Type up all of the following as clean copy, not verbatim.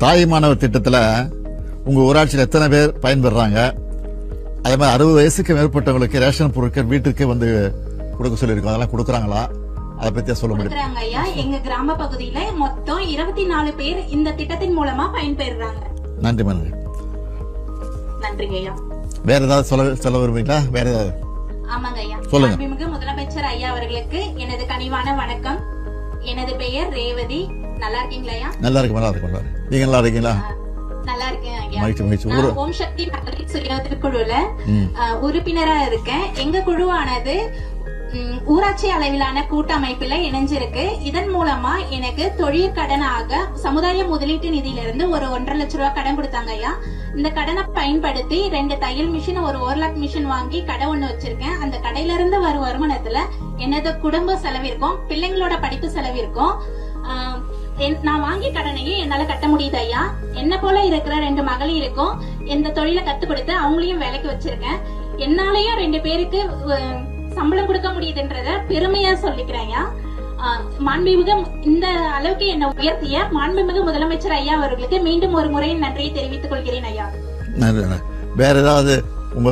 தாய் மாணவர் திட்டத்தில் உங்க ஊராட்சியில் எத்தனை பேர் பயன்பெறாங்க? அதே மாதிரி 60 வயசுக்கு மேற்பட்டவங்களுக்கு ரேஷன் பொருட்கள் வீட்டுக்கு வந்து கொடுக்க சொல்லியிருக்கோம். அதெல்லாம் கொடுக்குறாங்களா? அதை பத்தி சொல்ல முடியும் ஐயா? எங்க கிராம பகுதியில மொத்தம் 24 பேர் இந்த திட்டத்தின் மூலமா பயன்பெறாங்க. நன்றி நன்றி. நன்றிங்க ஐயா. வேற ஏதாவது சொல்ல விரும்புறீங்களா? வேற ஏதாவது? ஆமாங்க ஐயா. சொல்லுங்க. மாண்புமிகு முதலமைச்சர் ஐயா அவர்களுக்கு எனது கனிவான வணக்கம். எனது பெயர் ரேவதி. நல்லா இருக்கீங்களா ஐயா? நல்லா இருக்கு, நல்லா இருக்கு. நீங்க நல்லா இருக்கீங்களா? நல்லா இருக்கேன் ஐயா. மகிழ்ச்சி. நான் ஓம் சக்தி மகளிர் சுய குழுல உறுப்பினரா இருக்கேன். எங்க குழுவானது ஊராட்சி அளவிலான கூட்டமைப்புல இணைஞ்சிருக்கு. இதன் மூலமா எனக்கு தொழில் கடனாக சமுதாய முதலீட்டு நிதியிலிருந்து ஒரு 1.5 லட்சம் ரூபாய் கடன் கொடுத்தாங்க ஐயா. இந்த கடனை பயன்படுத்தி 2 தையல் மிஷின், ஒரு ஓர்லாக் மிஷின் வாங்கி கடை ஒண்ணு வச்சிருக்கேன். அந்த கடையில இருந்து வரும் வருமானத்துல எனது குடும்ப செலவிற்கும் பிள்ளைங்களோட படிப்பு செலவிற்கும் நான் வாங்கி கடனையும் என்னால கட்ட முடியுது ஐயா. என்ன போல இருக்கிற 2 மகளிருக்கும் இந்த தொழிலை கத்து கொடுத்து அவங்களையும் வேலைக்கு வச்சிருக்கேன். என்னாலயும் 2 பேருக்கு சம்பளம் கொடுக்க முடியுதுன்றத பெருமையா சொல்லிக்கிறேன் ஐயா. மாண்புமிகு இந்த அளவுக்கு என்ன உயர்த்திய மாண்புமிகு முதலமைச்சர் ஐயா அவர்களுக்கு மீண்டும் ஒரு முறை நன்றியை தெரிவித்துக் கொள்கிறேன் ஐயா. வேற ஏதாவது உங்க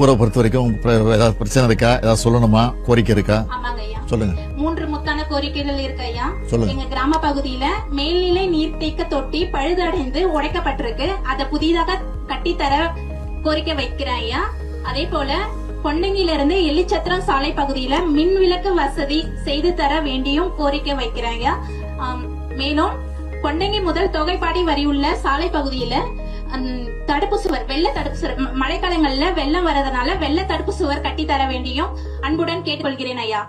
ஊரை பொறுத்த வரைக்கும் ஏதாவது பிரச்சனை இருக்கா? ஏதாவது சொல்லணுமா? கோரிக்கை இருக்கா? ஆமாங்க ஐயா, சொல்லுங்க. 3 முத்தான கோரிக்கைகள் இருக்கு ஐயா. சொல்லுங்க. எங்க கிராம பகுதியில மேல்நிலை நீர்த்தேக்க தொட்டி பழுதடைந்து உடைக்கப்பட்டிருக்கு. அதை புதிதாக கட்டித்தர கோரிக்கை வைக்கிறேன் ஐயா. அதே போல கொண்டங்கில இருந்து எலிச்சத்திரம் சாலை பகுதியில மின் விளக்கு வசதி செய்து தர வேண்டியும் கோரிக்கை வைக்கிறேன் ஐயா. மேலும் கொண்டங்கி முதல் தொகைப்பாடி வரி உள்ள சாலை பகுதியில தடுப்பு சுவர், வெள்ள தடுப்பு சுவர், மழைக்காலங்கள்ல வெள்ளம் வரதுனால வெள்ள தடுப்பு சுவர் கட்டி தர வேண்டியும் அன்புடன் கேட்டுக்கொள்கிறேன் ஐயா.